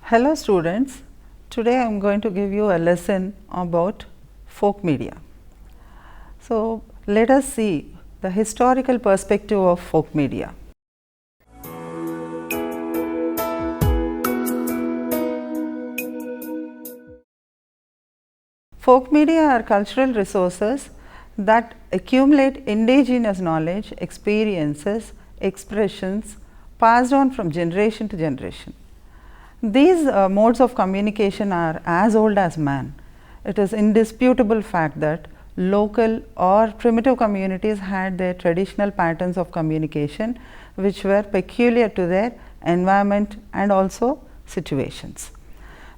Hello students, today I am going to give you a lesson about folk media. So, let us see the historical perspective of folk media. Folk media are cultural resources that accumulate indigenous knowledge, experiences, expressions passed on from generation to generation. These modes of communication are as old as man. It is indisputable fact that local or primitive communities had their traditional patterns of communication which were peculiar to their environment and also situations.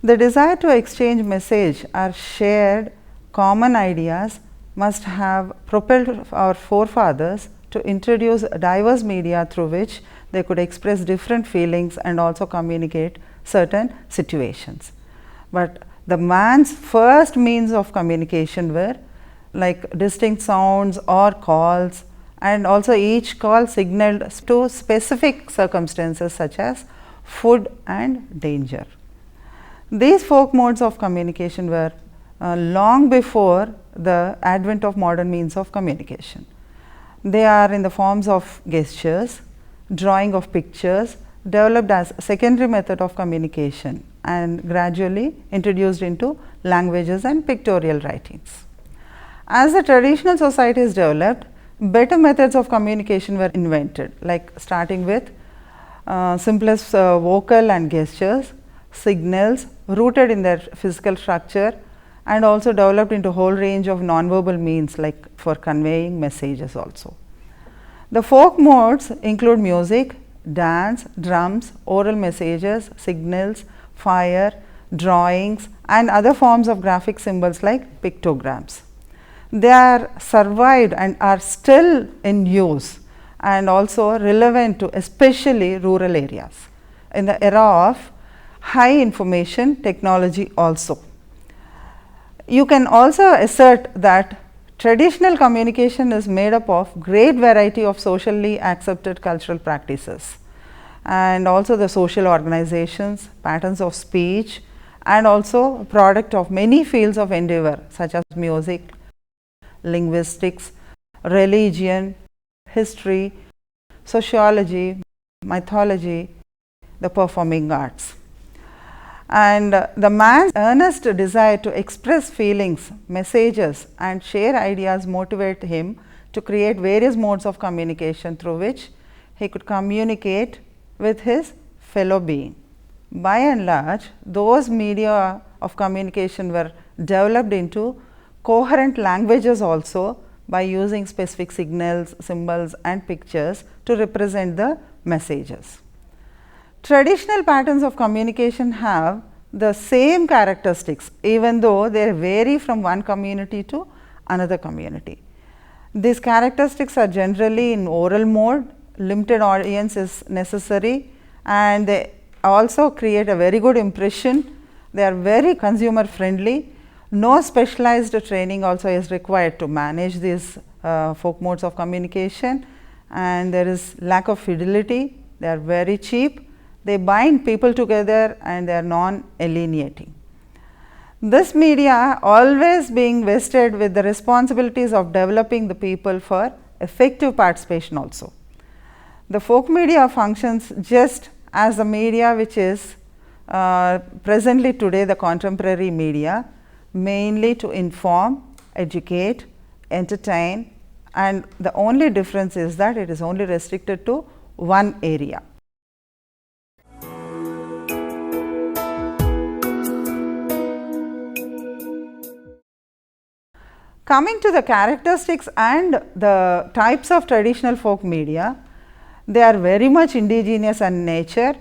The desire to exchange message or shared common ideas must have propelled our forefathers to introduce diverse media through which they could express different feelings and also communicate certain situations. But the man's first means of communication were like distinct sounds or calls, and also each call signaled to specific circumstances such as food and danger. These folk modes of communication were long before the advent of modern means of communication. They are in the forms of gestures, drawing of pictures, developed as a secondary method of communication and gradually introduced into languages and pictorial writings. As the traditional societies developed, better methods of communication were invented, like starting with simplest vocal and gestures, signals rooted in their physical structure, and also developed into a whole range of nonverbal means like for conveying messages also. The folk modes include music, dance, drums, oral messages, signals, fire, drawings and other forms of graphic symbols like pictograms. They are survived and are still in use and also relevant to especially rural areas in the era of high information technology also. You can also assert that traditional communication is made up of great variety of socially accepted cultural practices and also the social organizations, patterns of speech and also a product of many fields of endeavor such as music, linguistics, religion, history, sociology, mythology, the performing arts. And the man's earnest desire to express feelings, messages and share ideas motivate him to create various modes of communication through which he could communicate with his fellow being. By and large, those media of communication were developed into coherent languages also by using specific signals, symbols and pictures to represent the messages. Traditional patterns of communication have the same characteristics even though they vary from one community to another community. These characteristics are generally in oral mode, limited audience is necessary and they also create a very good impression. They are very consumer friendly. No specialized training also is required to manage these folk modes of communication, and there is lack of fidelity. They are very cheap. They bind people together and they are non-alienating. This media always being vested with the responsibilities of developing the people for effective participation also. The folk media functions just as the media which is presently today the contemporary media, mainly to inform, educate, entertain, and the only difference is that it is only restricted to one area. Coming to the characteristics and the types of traditional folk media, they are very much indigenous in nature,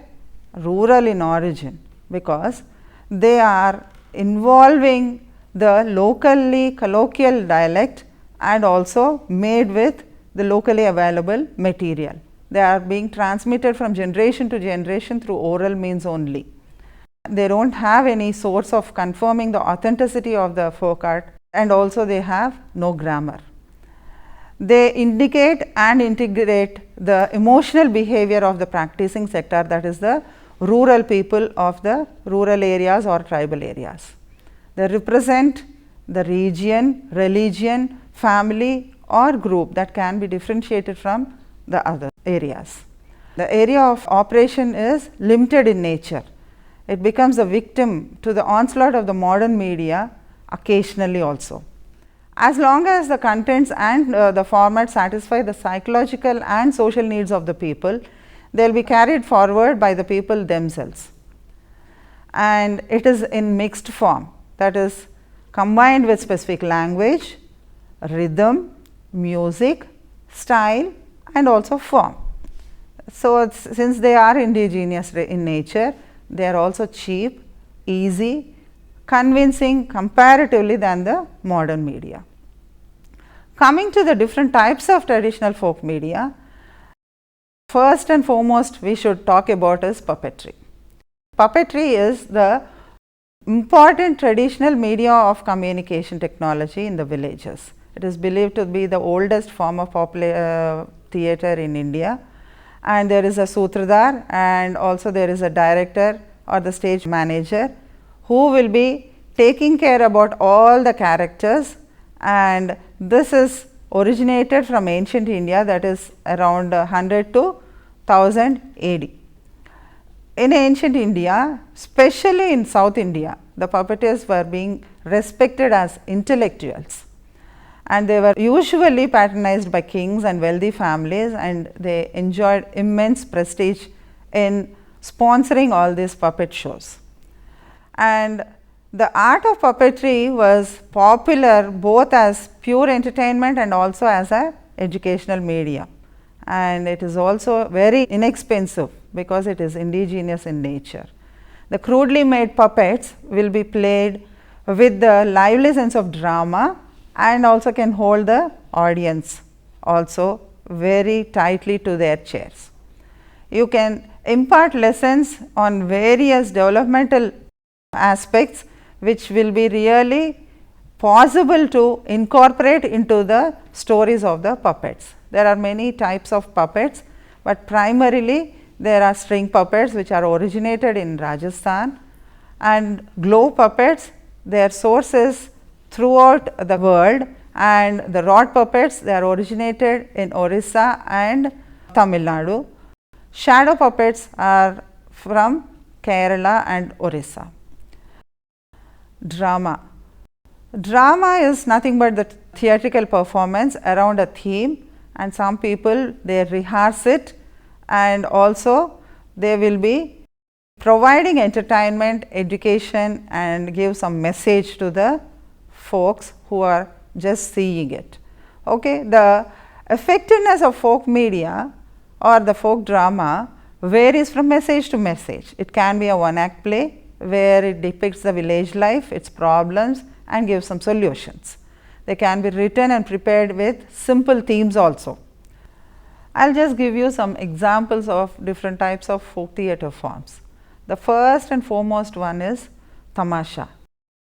rural in origin, because they are involving the locally colloquial dialect and also made with the locally available material. They are being transmitted from generation to generation through oral means only. They do not have any source of confirming the authenticity of the folk art, and also they have no grammar. They indicate and integrate the emotional behavior of the practicing sector, that is the rural people of the rural areas or tribal areas. They represent the region, religion, family or group that can be differentiated from the other areas. The area of operation is limited in nature. It becomes a victim to the onslaught of the modern media occasionally also. As long as the contents and the format satisfy the psychological and social needs of the people, they will be carried forward by the people themselves. And it is in mixed form, that is combined with specific language, rhythm, music, style and also form. So, since they are indigenous in nature, they are also cheap, easy, convincing comparatively than the modern media. Coming to the different types of traditional folk media, first and foremost we should talk about is puppetry. Puppetry is the important traditional media of communication technology in the villages. It is believed to be the oldest form of popular theatre in India, and there is a sutradhar and also there is a director or the stage manager who will be taking care about all the characters, and this is originated from ancient India, that is around 100 to 1000 AD. In ancient India, especially in South India, the puppeteers were being respected as intellectuals, and they were usually patronized by kings and wealthy families, and they enjoyed immense prestige in sponsoring all these puppet shows. And the art of puppetry was popular both as pure entertainment and also as an educational medium, and it is also very inexpensive because it is indigenous in nature. The crudely made puppets will be played with the lively sense of drama and also can hold the audience also very tightly to their chairs. You can impart lessons on various developmental aspects which will be really possible to incorporate into the stories of the puppets. There are many types of puppets, but primarily there are string puppets which are originated in Rajasthan, and glow puppets, their sources throughout the world, and the rod puppets, they are originated in Orissa and Tamil Nadu. Shadow puppets are from Kerala and Orissa. Drama. Drama is nothing but the theatrical performance around a theme, and some people they rehearse it, and also they will be providing entertainment, education and give some message to the folks who are just seeing it. Okay. The effectiveness of folk media or the folk drama varies from message to message. It can be a one act play where it depicts the village life, its problems and gives some solutions. They can be written and prepared with simple themes also. I will just give you some examples of different types of folk theatre forms. The first and foremost one is Tamasha.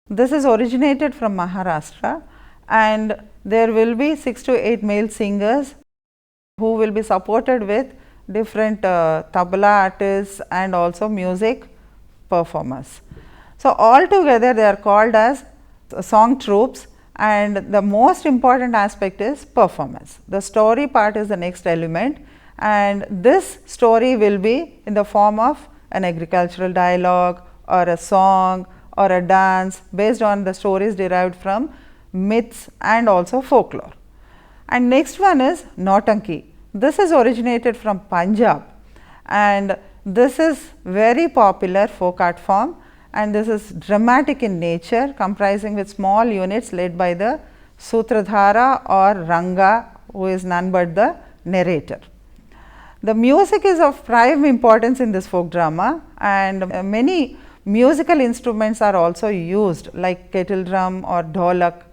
This is originated from Maharashtra, and there will be 6 to 8 male singers who will be supported with different tabla artists and also music performers. So, altogether they are called as song troupes, and the most important aspect is performance. The story part is the next element, and this story will be in the form of an agricultural dialogue or a song or a dance based on the stories derived from myths and also folklore. And next one is Nautanki. This is originated from Punjab, and this is very popular folk art form, and this is dramatic in nature, comprising with small units led by the Sutradhara or Ranga, who is none but the narrator. The music is of prime importance in this folk drama, and many musical instruments are also used like kettle drum or dholak,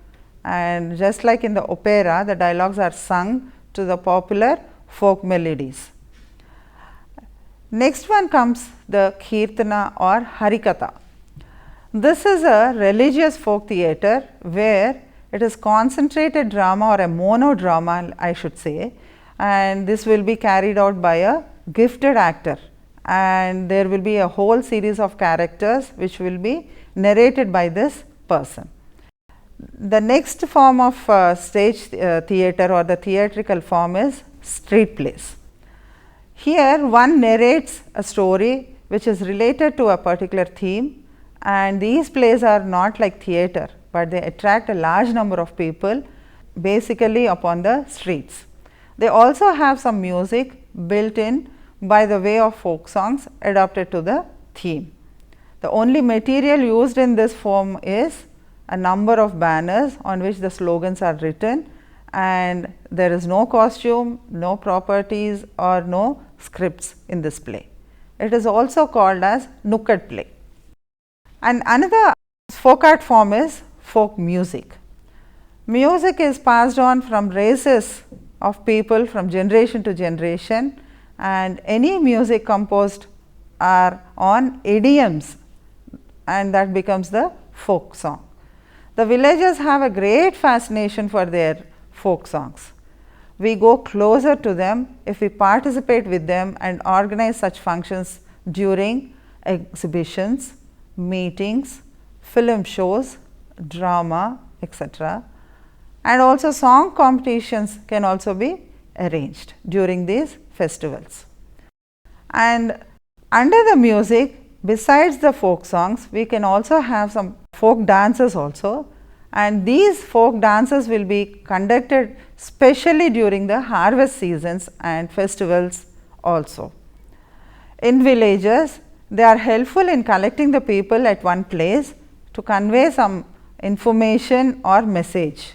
and just like in the opera, the dialogues are sung to the popular folk melodies. Next one comes the Kirtana or Harikatha. This is a religious folk theatre where it is concentrated drama or a monodrama, I should say, and this will be carried out by a gifted actor, and there will be a whole series of characters which will be narrated by this person. The next form of stage theatre or the theatrical form is street plays. Here one narrates a story which is related to a particular theme, and these plays are not like theatre, but they attract a large number of people basically upon the streets. They also have some music built in by the way of folk songs adapted to the theme. The only material used in this form is a number of banners on which the slogans are written, and there is no costume, no properties or no scripts in this play. It is also called as nukkad play. And another folk art form is folk music. Music is passed on from races of people from generation to generation, and any music composed are on idioms, and that becomes the folk song. The villagers have a great fascination for their folk songs. We go closer to them if we participate with them and organize such functions during exhibitions, meetings, film shows, drama, etc. And also song competitions can also be arranged during these festivals. And under the music, besides the folk songs, we can also have some folk dances also, and these folk dances will be conducted specially during the harvest seasons and festivals also. In villages, they are helpful in collecting the people at one place to convey some information or message.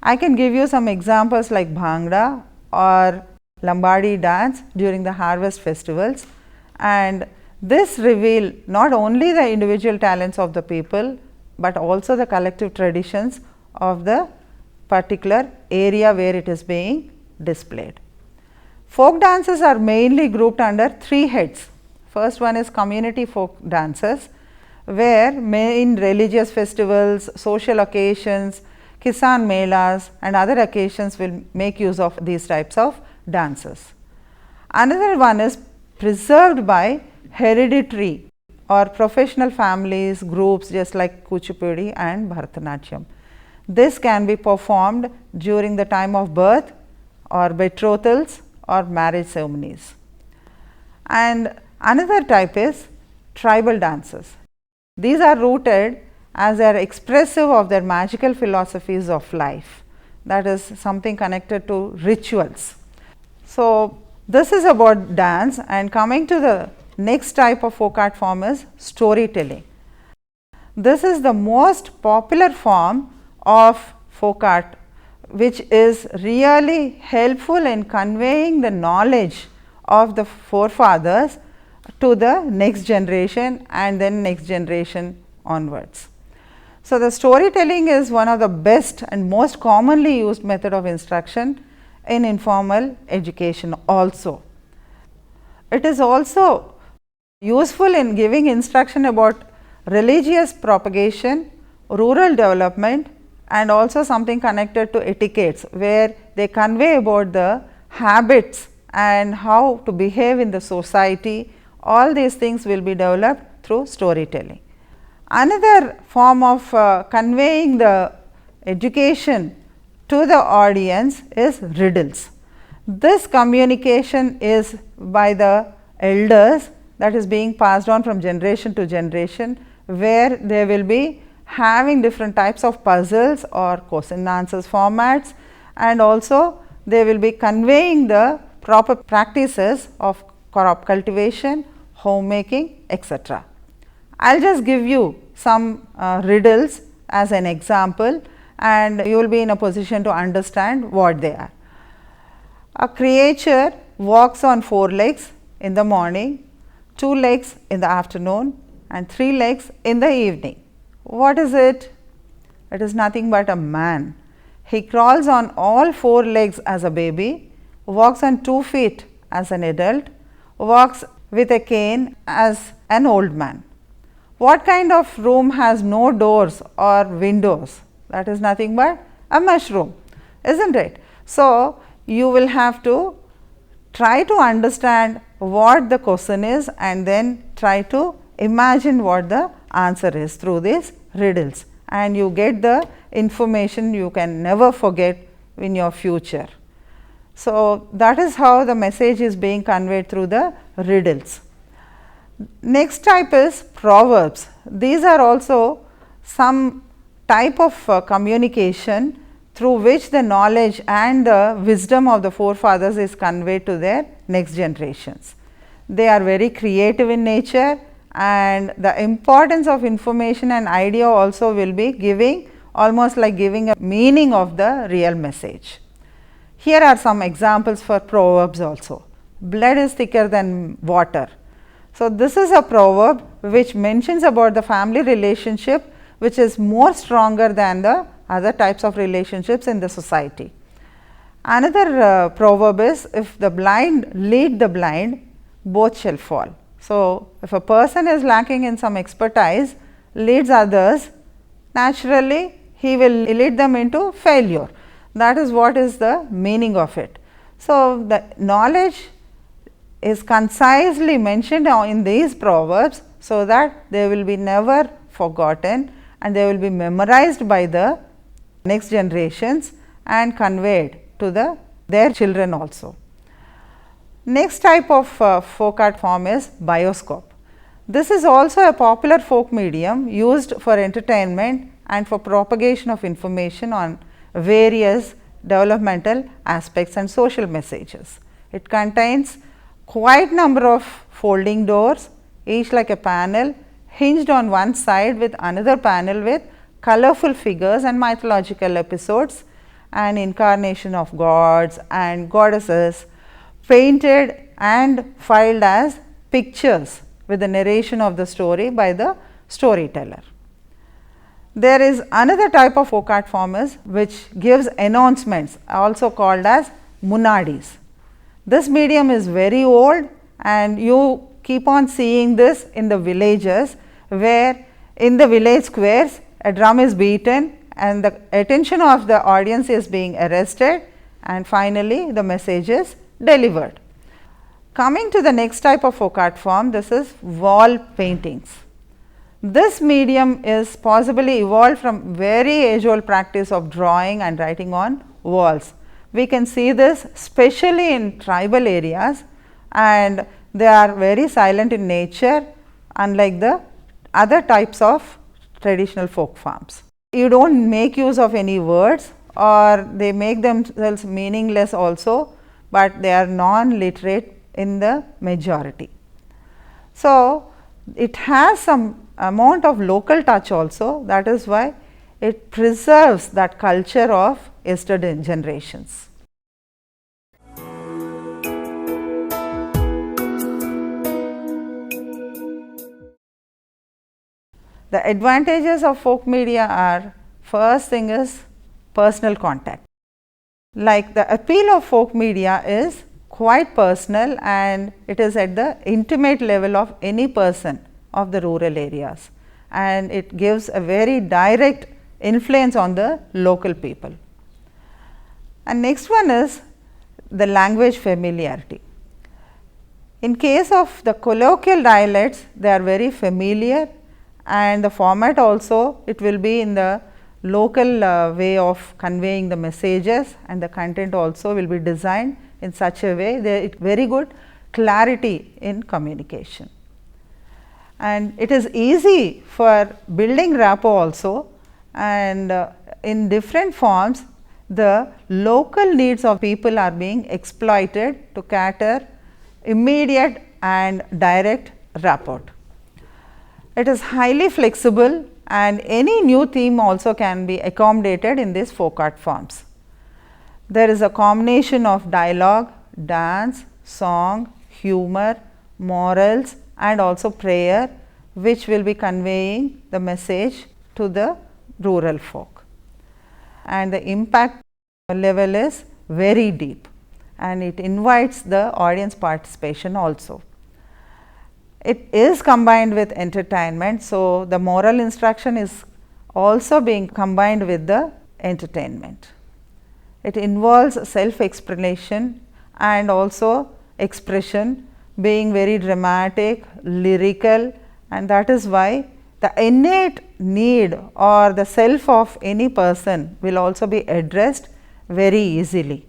I can give you some examples like Bhangra or Lambadi dance during the harvest festivals, and this reveal not only the individual talents of the people, but also the collective traditions of the particular area where it is being displayed. Folk dances are mainly grouped under three heads. First one is community folk dances, where in religious festivals, social occasions, Kisan Melas and other occasions will make use of these types of dances. Another one is preserved by hereditary or professional families, groups just like Kuchipudi and Bharatanatyam. This can be performed during the time of birth or betrothals or marriage ceremonies. And another type is tribal dances. These are rooted as they are expressive of their magical philosophies of life, that is something connected to rituals. So, this is about dance, and coming to the next type of folk art form is storytelling. This is the most popular form of folk art, which is really helpful in conveying the knowledge of the forefathers to the next generation and then next generation onwards. So, the storytelling is one of the best and most commonly used method of instruction in informal education also. It is also useful in giving instruction about religious propagation, rural development, and also something connected to etiquettes, where they convey about the habits and how to behave in the society. All these things will be developed through storytelling. Another form of conveying the education to the audience is riddles. This communication is by the elders, that is being passed on from generation to generation, where they will be having different types of puzzles or question and answers formats, and also they will be conveying the proper practices of crop cultivation, homemaking, etc. I will just give you some riddles as an example, and you will be in a position to understand what they are. A creature walks on 4 legs in the morning, 2 legs in the afternoon and 3 legs in the evening. What is it? It is nothing but a man. He crawls on all 4 legs as a baby, walks on 2 feet as an adult, walks with a cane as an old man. What kind of room has no doors or windows? That is nothing but a mushroom, isn't it? So, you will have to try to understand what the question is and then try to imagine what the answer is through these riddles, and you get the information you can never forget in your future. So, that is how the message is being conveyed through the riddles. Next type is proverbs. These are also some type of communication through which the knowledge and the wisdom of the forefathers is conveyed to their next generations. They are very creative in nature, and the importance of information and idea also will be giving, almost like giving a meaning of the real message. Here are some examples for proverbs also. Blood is thicker than water. So, this is a proverb which mentions about the family relationship, which is more stronger than the other types of relationships in the society. Another proverb is, if the blind lead the blind, both shall fall. So, if a person is lacking in some expertise, leads others, naturally he will lead them into failure. That is what is the meaning of it. So, the knowledge is concisely mentioned in these proverbs, so that they will be never forgotten and they will be memorized by the next generations and conveyed to their children also. Next type of folk art form is Bioscope. This is also a popular folk medium used for entertainment and for propagation of information on various developmental aspects and social messages. It contains quite number of folding doors, each like a panel hinged on one side with another panel with colorful figures and mythological episodes and incarnation of gods and goddesses, painted and filed as pictures with the narration of the story by the storyteller. There is another type of folk art form which gives announcements, also called as munadis. This medium is very old, and you keep on seeing this in the villages, where in the village squares a drum is beaten and the attention of the audience is being arrested, and finally the message is delivered. Coming to the next type of folk art form, this is wall paintings. This medium is possibly evolved from very age old practice of drawing and writing on walls. We can see this especially in tribal areas, and they are very silent in nature, unlike the other types of traditional folk forms. You do not make use of any words, or they make themselves meaningless also, but they are non-literate in the majority. So, it has some amount of local touch also, that is why it preserves that culture of yesterday generations. The advantages of folk media are, first thing is personal contact. Like the appeal of folk media is quite personal, and it is at the intimate level of any person of the rural areas, and it gives a very direct influence on the local people. And next one is the language familiarity. In case of the colloquial dialects, they are very familiar, and the format also, it will be in the local way of conveying the messages, and the content also will be designed in such a way that it very good clarity in communication. And it is easy for building rapport also, and in different forms the local needs of people are being exploited to cater immediate and direct rapport. It is highly flexible, and any new theme also can be accommodated in these folk art forms. There is a combination of dialogue, dance, song, humor, morals, and also prayer, which will be conveying the message to the rural folk. And the impact level is very deep, and it invites the audience participation also. It is combined with entertainment, so the moral instruction is also being combined with the entertainment. It involves self explanation and also expression, being very dramatic, lyrical, and that is why the innate need or the self of any person will also be addressed very easily.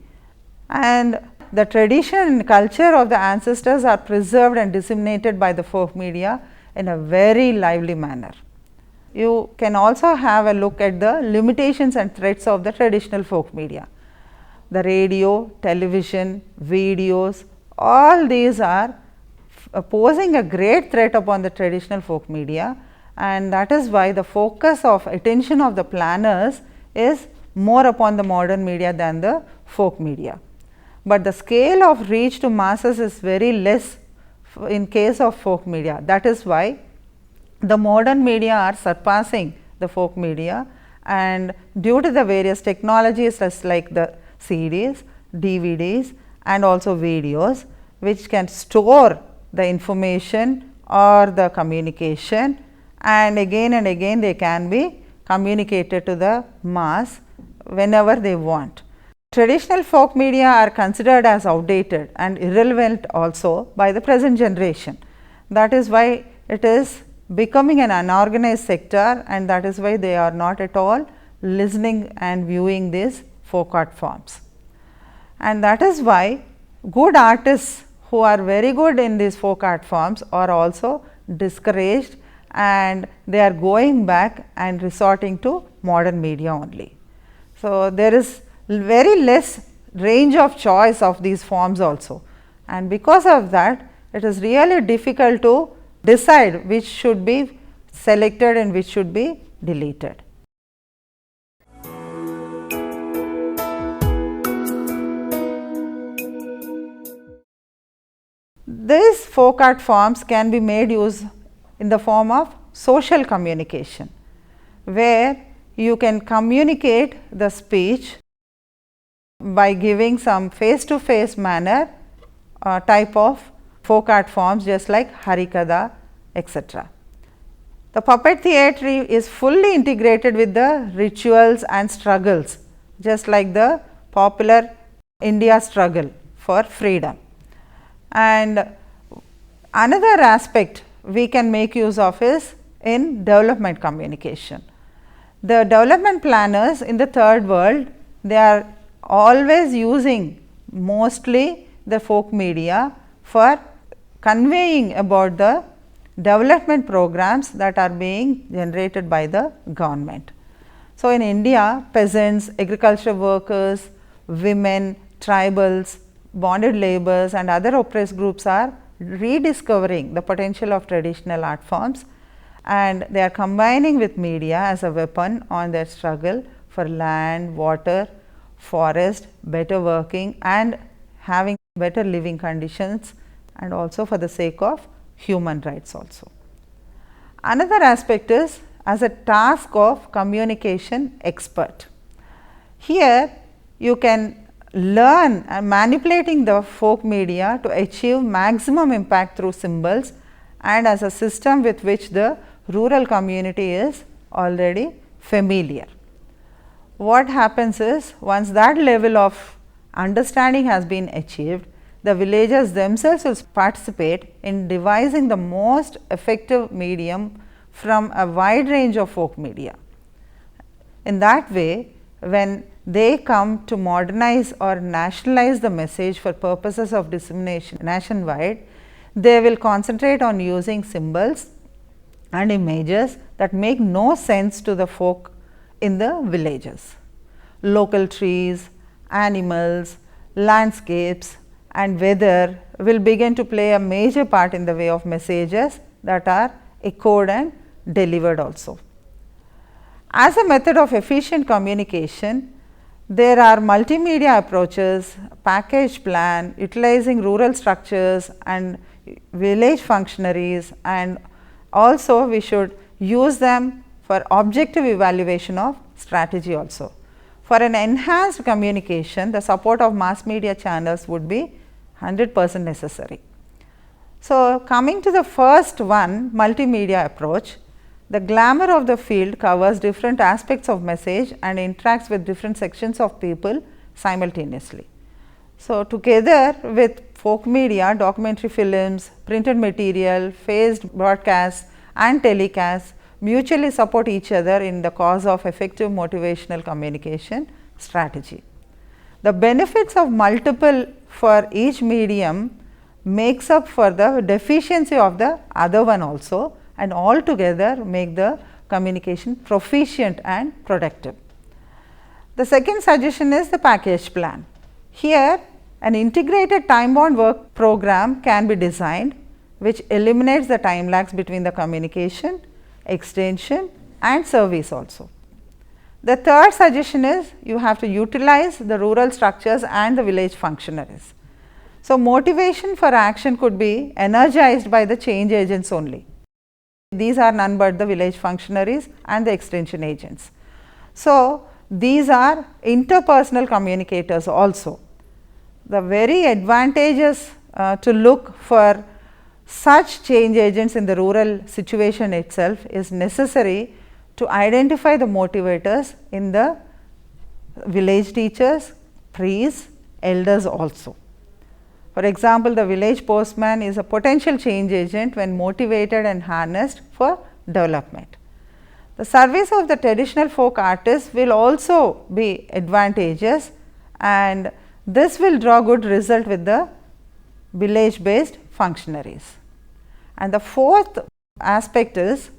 And the tradition and culture of the ancestors are preserved and disseminated by the folk media in a very lively manner. You can also have a look at the limitations and threats of the traditional folk media. The radio, television, videos, all these are posing a great threat upon the traditional folk media, and that is why the focus of attention of the planners is more upon the modern media than the folk media. But the scale of reach to masses is very less in case of folk media. That is why the modern media are surpassing the folk media, and due to the various technologies like the CDs, DVDs and also videos, which can store the information or the communication, and again they can be communicated to the mass whenever they want. Traditional folk media are considered as outdated and irrelevant also by the present generation. That is why it is becoming an unorganized sector, and that is why they are not at all listening and viewing these folk art forms. And that is why good artists who are very good in these folk art forms are also discouraged, and they are going back and resorting to modern media only. So, there is very less range of choice of these forms also, and because of that it is really difficult to decide which should be selected and which should be deleted. These folk art forms can be made use in the form of social communication, where you can communicate the speech by giving some face to face manner type of folk art forms, just like Harikatha, etc. The puppet theatre is fully integrated with the rituals and struggles, just like the popular India struggle for freedom. And another aspect we can make use of is in development communication. The development planners in the third world, they are always using mostly the folk media for conveying about the development programs that are being generated by the government. So, in India, peasants, agriculture workers, women, tribals, bonded laborers and other oppressed groups are rediscovering the potential of traditional art forms, and they are combining with media as a weapon on their struggle for land, water, forest, better working and having better living conditions, and also for the sake of human rights also. Another aspect is as a task of communication expert. Here you can learn manipulating the folk media to achieve maximum impact through symbols, and as a system with which the rural community is already familiar. What happens is, once that level of understanding has been achieved, the villagers themselves will participate in devising the most effective medium from a wide range of folk media. In that way, when they come to modernize or nationalize the message for purposes of dissemination nationwide, they will concentrate on using symbols and images that make no sense to the folk in the villages. Local trees, animals, landscapes and weather will begin to play a major part in the way of messages that are echoed and delivered also. As a method of efficient communication, there are multimedia approaches, package plan, utilizing rural structures and village functionaries, and also we should use them for objective evaluation of strategy also. For an enhanced communication, the support of mass media channels would be 100% necessary. So, coming to the first one, multimedia approach, the glamour of the field covers different aspects of message and interacts with different sections of people simultaneously. So, together with folk media, documentary films, printed material, phased broadcasts and telecasts mutually support each other in the cause of effective motivational communication strategy. The benefits of multiple for each medium makes up for the deficiency of the other one also, and all together make the communication proficient and productive. The second suggestion is the package plan. Here an integrated time bound work program can be designed, which eliminates the time lags between the communication, extension and service also. The third suggestion is you have to utilize the rural structures and the village functionaries. So, motivation for action could be energized by the change agents only. These are none but the village functionaries and the extension agents. So, these are interpersonal communicators also. The very advantageous to look for such change agents in the rural situation itself is necessary to identify the motivators in the village teachers, priests, elders also. For example, the village postman is a potential change agent when motivated and harnessed for development. The service of the traditional folk artists will also be advantageous, and this will draw good result with the village based functionaries. And the fourth aspect is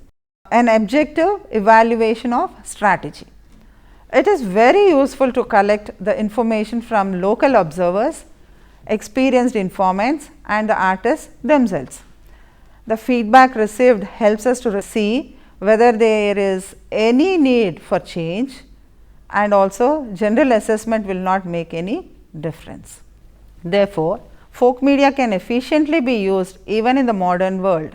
an objective evaluation of strategy. It is very useful to collect the information from local observers, experienced informants and the artists themselves. The feedback received helps us to see whether there is any need for change, and also general assessment will not make any difference. Therefore, folk media can efficiently be used even in the modern world.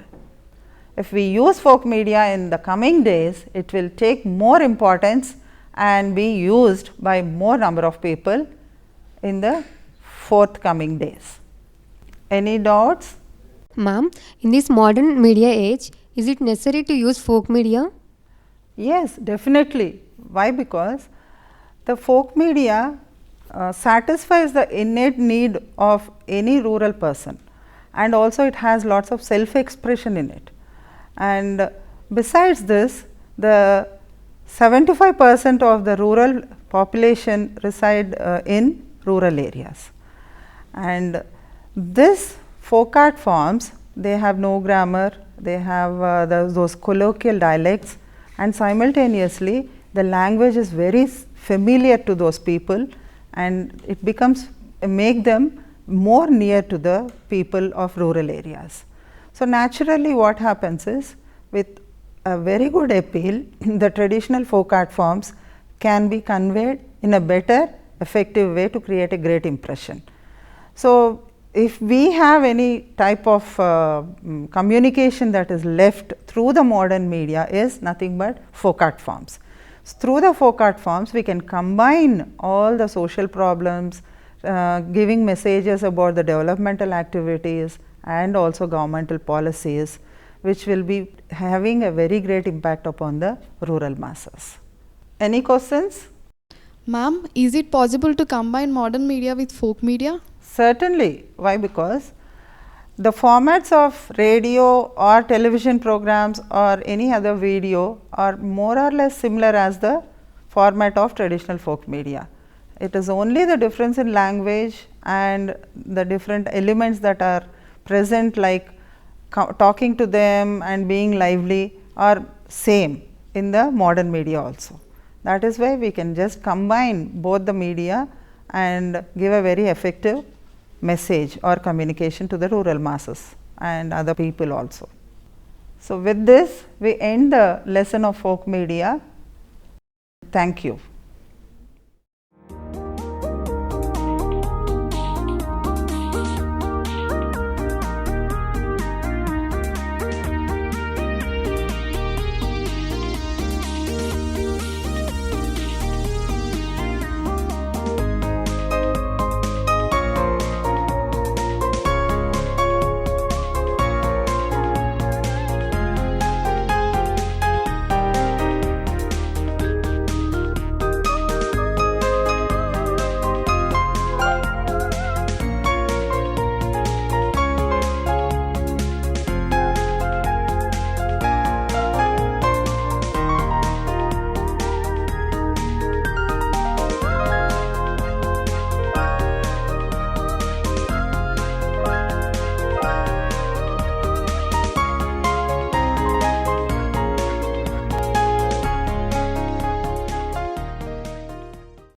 If we use folk media in the coming days, it will take more importance and be used by more number of people in the forthcoming days. Any doubts? Ma'am, in this modern media age, is it necessary to use folk media? Yes, definitely. Why? Because the folk media satisfies the innate need of any rural person, and also it has lots of self expression in it. And besides this, the 75% of the rural population reside in rural areas, and this folk art forms, they have no grammar, they have those colloquial dialects, and simultaneously the language is very familiar to those people, and it becomes make them more near to the people of rural areas. So, naturally what happens is, with a very good appeal, the traditional folk art forms can be conveyed in a better effective way to create a great impression. So, if we have any type of communication that is left through the modern media is nothing but folk art forms. So, through the folk art forms we can combine all the social problems, giving messages about the developmental activities and also governmental policies, which will be having a very great impact upon the rural masses. Any questions? Ma'am, is it possible to combine modern media with folk media? Certainly. Why? Because the formats of radio or television programs or any other video are more or less similar as the format of traditional folk media. It is only the difference in language and the different elements that are present, like talking to them and being lively, are same in the modern media also. That is why we can just combine both the media and give a very effective message or communication to the rural masses and other people also. So, with this we end the lesson of folk media. Thank you.